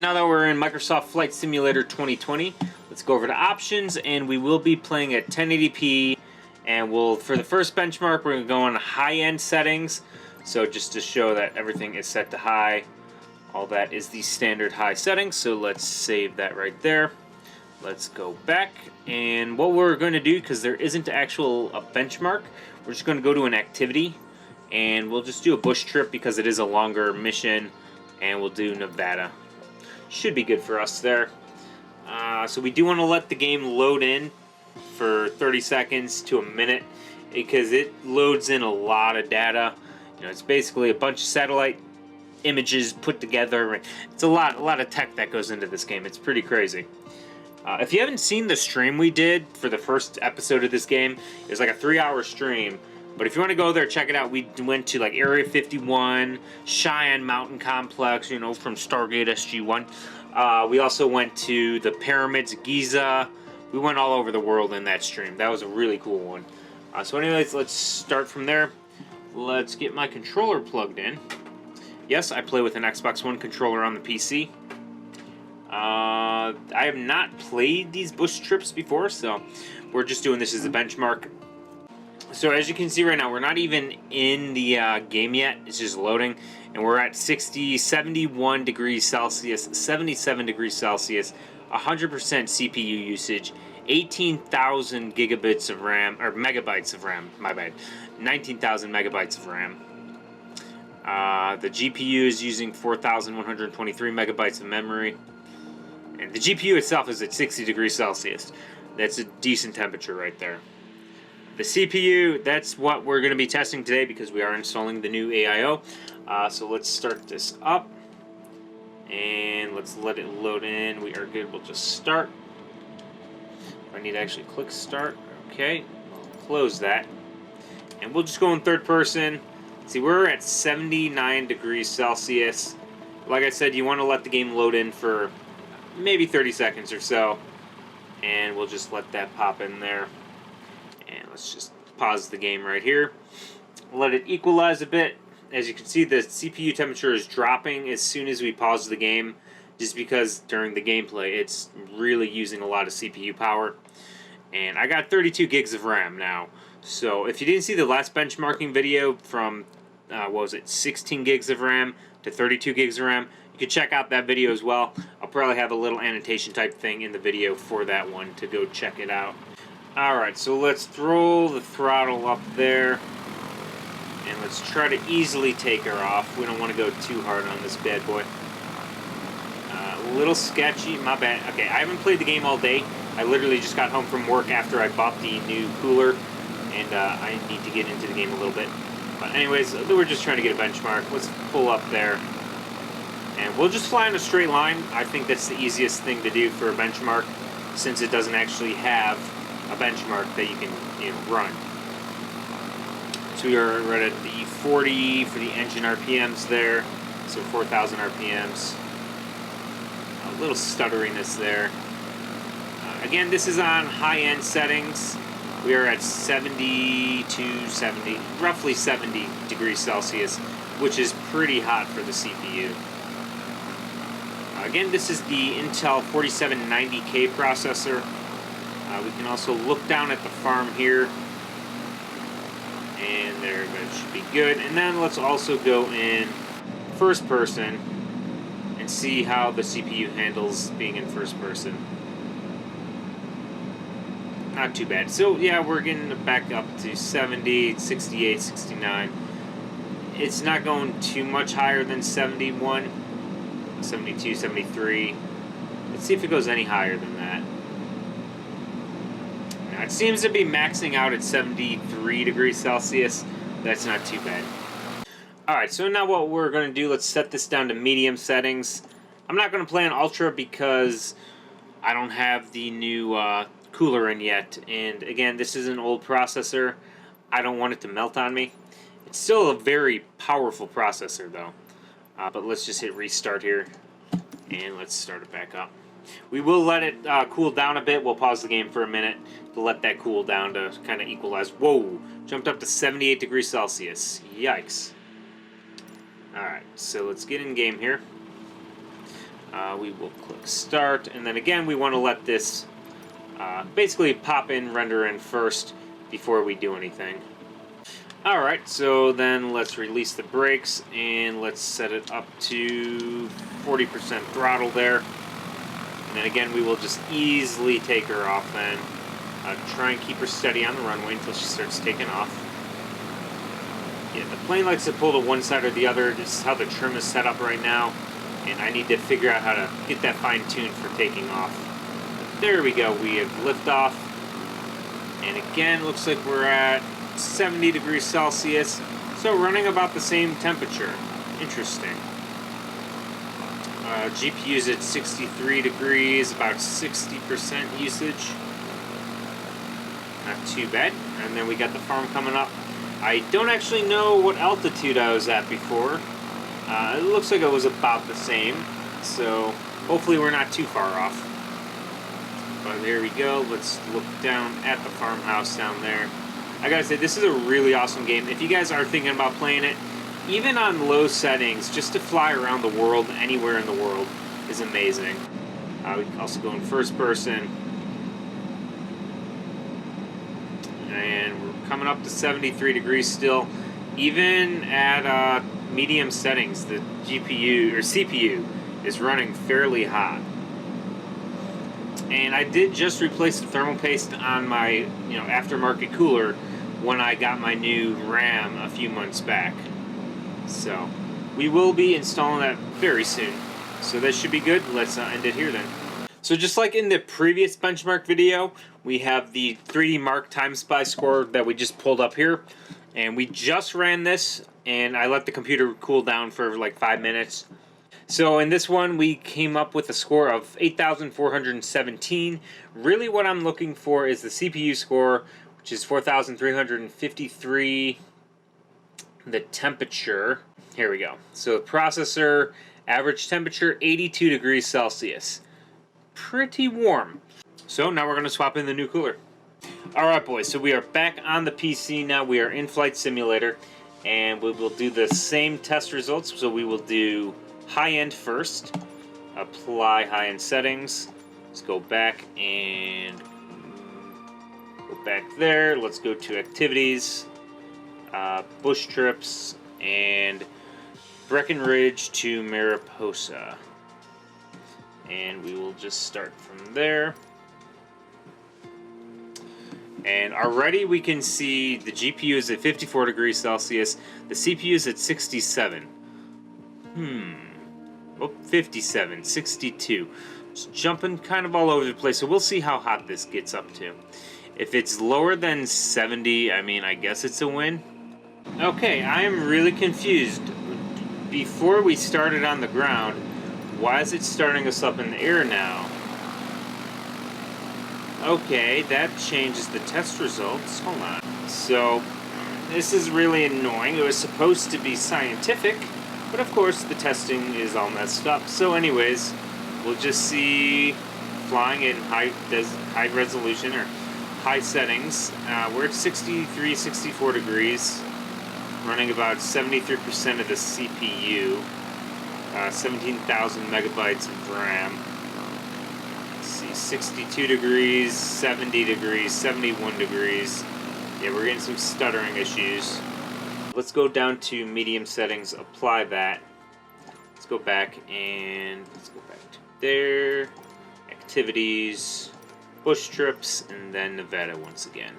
Now that we're in Microsoft Flight Simulator 2020, let's go over to options, and we will be playing at 1080p. And for the first benchmark, we're going to go on high-end settings. So just to show that everything is set to high, all that is the standard high settings. So let's save that right there. Let's go back, and what we're going to do, because there isn't a benchmark, we're just going to go to an activity, and we'll just do a bush trip because it is a longer mission, and we'll do Nevada. Should be good for us there. So we do want to let the game load in for 30 seconds to a minute because it loads in a lot of data. You know, it's basically a bunch of satellite images put together. It's a lot of tech that goes into this game. It's pretty crazy. If you haven't seen the stream we did for the first episode of this game, it was like a 3-hour stream. But if you want to go there, check it out. We went to like Area 51, Cheyenne Mountain Complex, you know, from Stargate SG-1. We also went to the Pyramids of Giza. We went all over the world in that stream. That was a really cool one. So anyways, let's start from there. Let's get my controller plugged in. Yes, I play with an Xbox One controller on the PC. I have not played these bush trips before, so we're just doing this as a benchmark. So as you can see right now, we're not even in the game yet. It's just loading, and we're at 71 degrees Celsius, 77 degrees Celsius, 100% CPU usage, 18,000 gigabits of RAM, or megabytes of RAM, my bad, 19,000 megabytes of RAM. The GPU is using 4,123 megabytes of memory, and the GPU itself is at 60 degrees Celsius. That's a decent temperature right there. The CPU, that's what we're going to be testing today because we are installing the new AIO. So let's start this up. And let's let it load in. We are good. We'll just start. I need to actually click start. Okay. We'll close that. And we'll just go in third person. See, we're at 79 degrees Celsius. Like I said, you want to let the game load in for maybe 30 seconds or so. And we'll just let that pop in there. And let's just pause the game right here. Let it equalize a bit. As you can see, the CPU temperature is dropping as soon as we pause the game, just because during the gameplay it's really using a lot of CPU power. And I got 32 gigs of RAM now. So if you didn't see the last benchmarking video from, what was it, 16 gigs of RAM to 32 gigs of RAM, you can check out that video as well. I'll probably have a little annotation type thing in the video for that one to go check it out. Alright, so let's throw the throttle up there, and let's try to easily take her off. We don't want to go too hard on this bad boy. A little sketchy, my bad. Okay, I haven't played the game all day. I literally just got home from work after I bought the new cooler, and I need to get into the game a little bit. But anyways, we're just trying to get a benchmark. Let's pull up there, and we'll just fly in a straight line. I think that's the easiest thing to do for a benchmark, since it doesn't actually have a benchmark that you can, run. So we are right at the 40 for the engine RPMs there, so 4,000 RPMs. A little stutteriness there. Again, this is on high-end settings. We are at roughly 70 degrees Celsius, which is pretty hot for the CPU. Again, this is the Intel 4790K processor. We can also look down at the farm here, and there, that should be good. And then let's also go in first person and see how the CPU handles being in first person. Not too bad. So yeah, we're getting back up to 70, 68, 69. It's not going too much higher than 71, 72, 73. Let's see if it goes any higher than that. It seems to be maxing out at 73 degrees Celsius. That's not too bad. Alright, so now what we're going to do, let's set this down to medium settings. I'm not going to play on Ultra because I don't have the new cooler in yet. And again, this is an old processor. I don't want it to melt on me. It's still a very powerful processor though. But let's just hit restart here. And let's start it back up. We will let it cool down a bit. We'll pause the game for a minute to let that cool down to kind of equalize. Whoa! Jumped up to 78 degrees Celsius. Yikes. Alright, so let's get in game here. We will click start, and then again we want to let this basically pop in, render in first before we do anything. Alright, so then let's release the brakes and let's set it up to 40% throttle there. And then again we will just easily take her off then. Try and keep her steady on the runway until she starts taking off. Yeah, the plane likes to pull to one side or the other. This is how the trim is set up right now. And I need to figure out how to get that fine-tuned for taking off. There we go, we have liftoff. And again, looks like we're at 70 degrees Celsius, so running about the same temperature. Interesting. GPU's at 63 degrees, about 60% usage. Not too bad. And then we got the farm coming up. I don't actually know what altitude I was at before. It looks like it was about the same, so hopefully we're not too far off. But there we go. Let's look down at the farmhouse down there. I gotta say, this is a really awesome game. If you guys are thinking about playing it, even on low settings, just to fly around the world, anywhere in the world, is amazing. We can also go in first person. And we're coming up to 73 degrees still. Even at medium settings, the GPU, or CPU, is running fairly hot. And I did just replace the thermal paste on my, aftermarket cooler when I got my new RAM a few months back. So we will be installing that very soon. So that should be good. Let's end it here then. So just like in the previous benchmark video, we have the 3D Mark Time Spy score that we just pulled up here. And we just ran this, and I let the computer cool down for like 5 minutes. So in this one, we came up with a score of 8,417. Really what I'm looking for is the CPU score, which is 4,353. The temperature, here we go. So the processor, average temperature, 82 degrees Celsius. Pretty warm. So now we're going to swap in the new cooler. Alright boys, so we are back on the PC now. We are in Flight Simulator, and we will do the same test results. So we will do high-end first, apply high-end settings. Let's go back and go back there. Let's go to activities, bush trips, and Breckenridge to Mariposa. And we will just start from there. And already we can see the GPU is at 54 degrees Celsius. The CPU is at 67. Oh, 57, 62. It's jumping kind of all over the place, so we'll see how hot this gets up to. If it's lower than 70, I mean, I guess it's a win. Okay, I am really confused. Before we started on the ground, why is it starting us up in the air now? Okay, that changes the test results. Hold on. So, this is really annoying. It was supposed to be scientific, but of course the testing is all messed up. So anyways, we'll just see flying in high resolution or high settings. We're at 63, 64 degrees, running about 73% of the CPU, 17,000 megabytes of RAM. Let's see, 62 degrees, 70 degrees, 71 degrees. Yeah, we're getting some stuttering issues. Let's go down to medium settings, apply that. Let's go back and let's go back to there. Activities, bush trips, and then Nevada once again.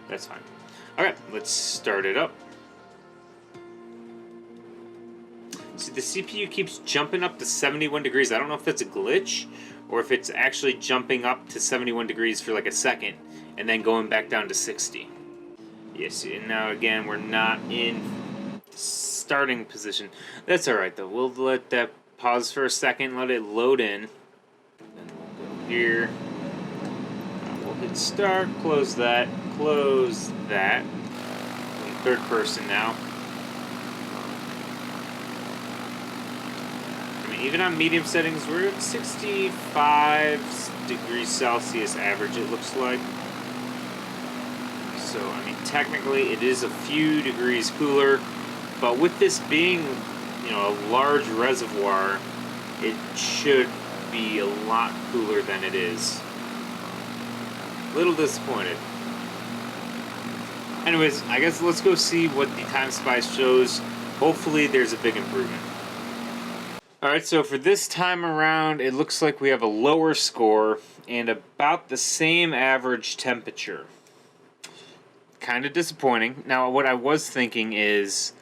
That's fine. Alright, let's start it up. See, the CPU keeps jumping up to 71 degrees. I don't know if that's a glitch or if it's actually jumping up to 71 degrees for like a second and then going back down to 60. Yes, and now again, we're not in starting position. That's alright though. We'll let that pause for a second, let it load in. Then we'll go here. We'll hit start, close that, close that. In third person now. I mean, even on medium settings, we're at 65 degrees Celsius average, it looks like. So, I mean, technically it is a few degrees cooler, But with this being, you know, a large reservoir, it should be a lot cooler than it is. A little disappointed. Anyways, I guess let's go see what the time spice shows. Hopefully there's a big improvement. Alright, so for this time around, it looks like we have a lower score and about the same average temperature. Kind of disappointing. Now, what I was thinking is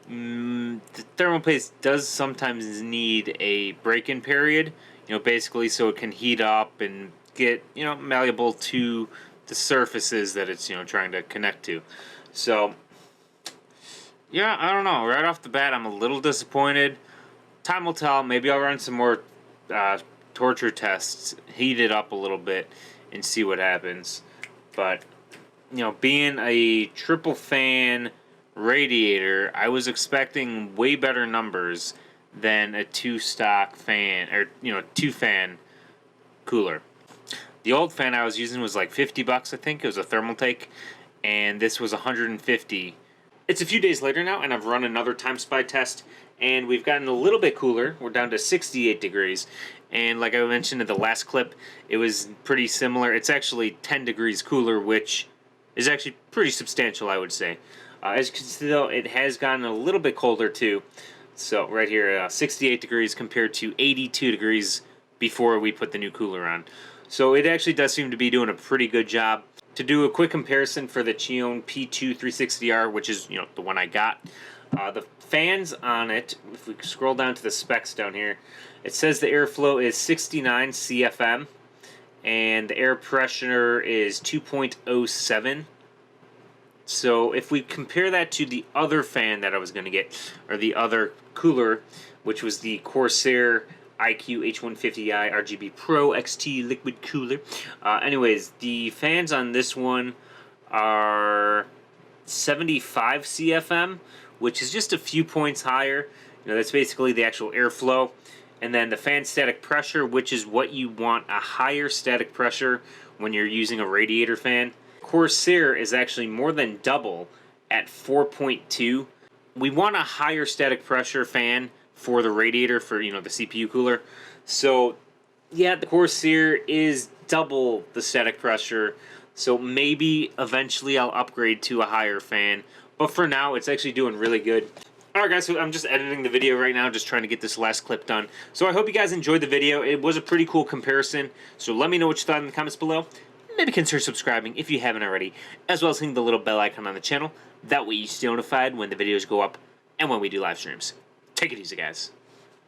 the thermal paste does sometimes need a break-in period, you know, basically so it can heat up and get, you know, malleable to the surfaces that it's, you know, trying to connect to. So, yeah, I don't know. Right off the bat, I'm a little disappointed. Time will tell. Maybe I'll run some more torture tests, heat it up a little bit, and see what happens. But, you know, being a triple fan radiator, I was expecting way better numbers than a two-stock fan, or, you know, two-fan cooler. The old fan I was using was like $50, I think. It was a Thermaltake, and this was $150. It's a few days later now, and I've run another time spy test, and we've gotten a little bit cooler. We're down to 68 degrees, and like I mentioned in the last clip, it was pretty similar. It's actually 10 degrees cooler, which is actually pretty substantial, I would say. As you can see, though, it has gotten a little bit colder, too. So, right here, 68 degrees compared to 82 degrees before we put the new cooler on. So, it actually does seem to be doing a pretty good job. To do a quick comparison for the Chione P2-360R, which is, you know, the one I got, the fans on it, if we scroll down to the specs down here, it says the airflow is 69 CFM, and the air pressure is 2.07. So if we compare that to the other fan that I was going to get, or the other cooler, which was the Corsair IQ H150i RGB Pro XT liquid cooler. Anyways, the fans on this one are 75 CFM, which is just a few points higher. You know, that's basically the actual airflow. And then the fan static pressure, which is what you want, a higher static pressure when you're using a radiator fan. Corsair is actually more than double at 4.2. We want a higher static pressure fan for the radiator, for, you know, the CPU cooler. So, yeah, the Corsair is double the static pressure. So maybe eventually I'll upgrade to a higher fan. But for now, it's actually doing really good. Alright guys, so I'm just editing the video right now, just trying to get this last clip done. So I hope you guys enjoyed the video. It was a pretty cool comparison. So let me know what you thought in the comments below. Maybe consider subscribing if you haven't already, as well as hitting the little bell icon on the channel. That way you stay notified when the videos go up and when we do live streams. Take it easy, guys.